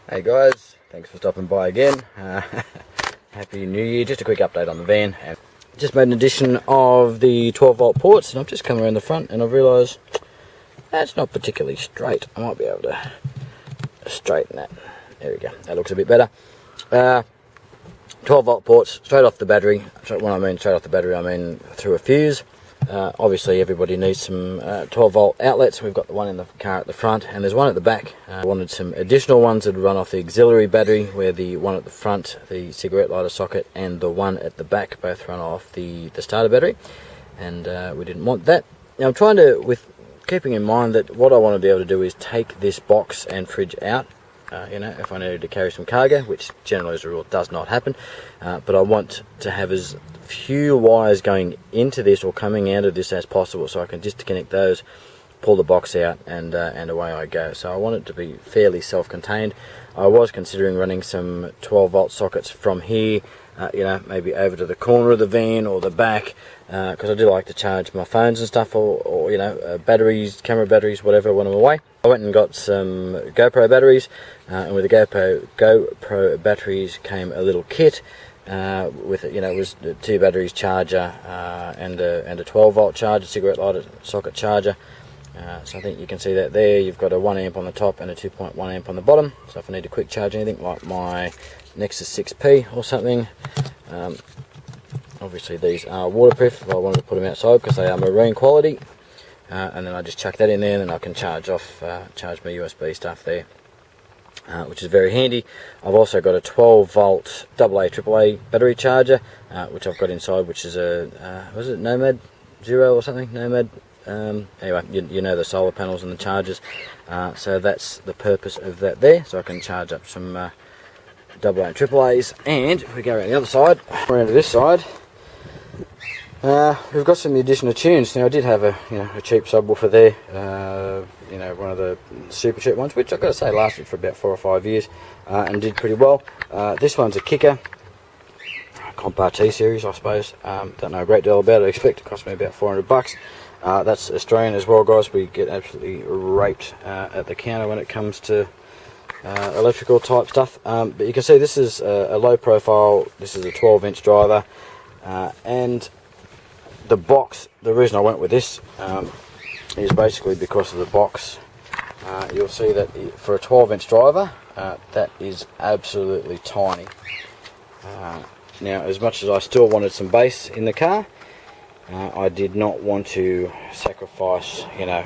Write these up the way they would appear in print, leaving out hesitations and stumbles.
Hey guys, thanks for stopping by again. Happy New Year. Just a quick update on the van. And just made an addition of the 12 volt ports, and I've just come around the front and I've realised that's not particularly straight. I might be able to straighten that. There we go. That looks a bit better. 12 volt ports straight off the battery. So when I mean straight off the battery, I mean through a fuse. Obviously everybody needs some 12 volt outlets. We've got the one in the car at the front and there's one at the back. I wanted some additional ones that would run off the auxiliary battery, where the one at the front, the cigarette lighter socket, and the one at the back both run off the starter battery, and we didn't want that. Now I'm trying to, with keeping in mind that what I want to be able to do is take this box and fridge out, you know, if I needed to carry some cargo, which generally as a rule does not happen, but I want to have as few wires going into this or coming out of this as possible, so I can disconnect those, pull the box out, and away I go. So I want it to be fairly self-contained. I was considering running some 12 volt sockets from here, you know, maybe over to the corner of the van or the back, because I do like to charge my phones and stuff, or you know, batteries, camera batteries, whatever, when I'm away. I went and got some Gopro batteries, and with the GoPro batteries came a little kit. With it, you know, it was 2 batteries, charger, and a 12 volt charger, cigarette lighter socket charger. So I think you can see that there. You've got a 1 amp on the top and a 2.1 amp on the bottom. So if I need to quick charge anything like my Nexus 6P or something, obviously these are waterproof. If I wanted to put them outside because they are marine quality, and then I just chuck that in there, and then I can charge off, charge my USB stuff there. Which is very handy. I've also got a 12 volt AAA battery charger, which I've got inside, which is a was it Nomad Zero or something? Nomad. Anyway, you know, the solar panels and the chargers. So that's the purpose of that there. So I can charge up some AA and AAAs. And if we go around the other side, around to this side, we've got some additional tunes. Now I did have a cheap subwoofer there, you know, one of the super cheap ones, which I've got to say lasted for about 4 or 5 years, and did pretty well. This one's a kicker, Compar T series, I suppose. Don't know a great deal about it. I expect it cost me about $400. That's Australian as well, guys. We get absolutely raped at the counter when it comes to electrical type stuff. But you can see this is a low profile. This is a 12-inch driver, and the box, the reason I went with this is basically because of the box. You'll see that for a 12-inch driver, that is absolutely tiny. Now, as much as I still wanted some bass in the car, I did not want to sacrifice, you know,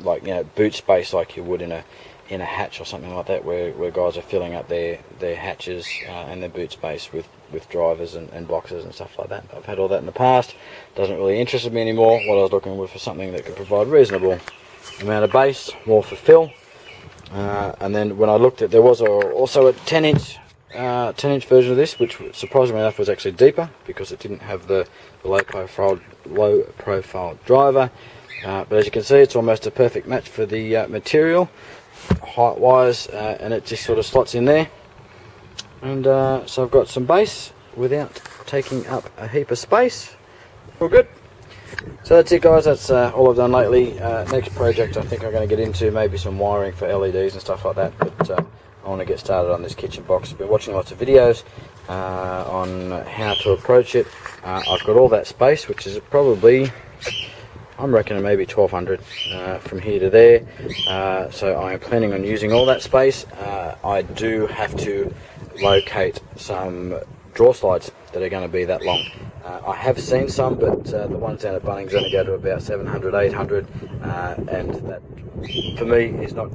like, you know, boot space like you would in a hatch or something like that, where guys are filling up their hatches and their boot space with drivers and boxes and stuff like that. I've had all that in the past. Doesn't really interest me anymore. What I was looking for something that could provide reasonable amount of bass, more for fill. And then when I looked at, there was also a 10-inch version of this, which surprisingly enough was actually deeper because it didn't have the low profile driver. But as you can see, it's almost a perfect match for the material, height wise, and it just sort of slots in there. And so I've got some bass without taking up a heap of space. All good. So that's it, guys. That's all I've done lately. Next project I think I'm going to get into maybe some wiring for LEDs and stuff like that, but I want to get started on this kitchen box. I've been watching lots of videos on how to approach it. I've got all that space, which is probably, I'm reckoning maybe 1200 from here to there. So I am planning on using all that space. I do have to locate some draw slides that are going to be that long. I have seen some, but the ones down at Bunnings only go to about 700, 800, and that for me is not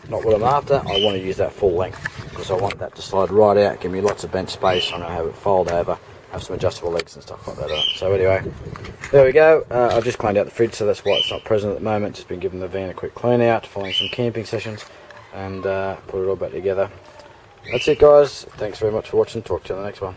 what I'm after. I want to use that full length because I want that to slide right out, give me lots of bench space. I'm going to have it fold over, have some adjustable legs and stuff like that on it. So anyway, there we go. I've just cleaned out the fridge, so that's why it's not present at the moment. Just been giving the van a quick clean out, following some camping sessions, and put it all back together. That's it, guys. Thanks very much for watching. Talk to you on the next one.